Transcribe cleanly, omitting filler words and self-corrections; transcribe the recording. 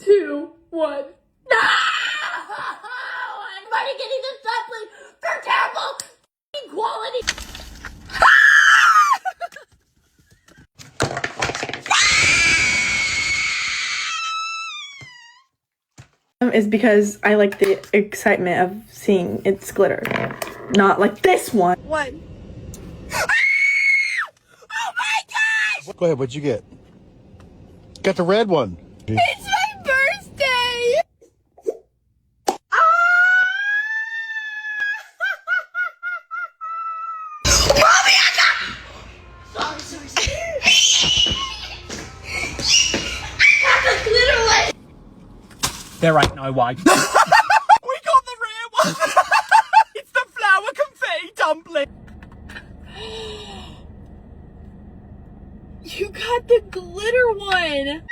2, 1. No! Everybody getting the dumpling for terrible quality. Is because I like the excitement of seeing its glitter, not like this one. What? Oh my gosh! Go ahead, what'd you get? Got the red one. It's my birthday! Mommy, I got... Sorry. I got the glitter one! There ain't no way. We got the rare one! It's the flower confetti dumpling! You got the glitter one!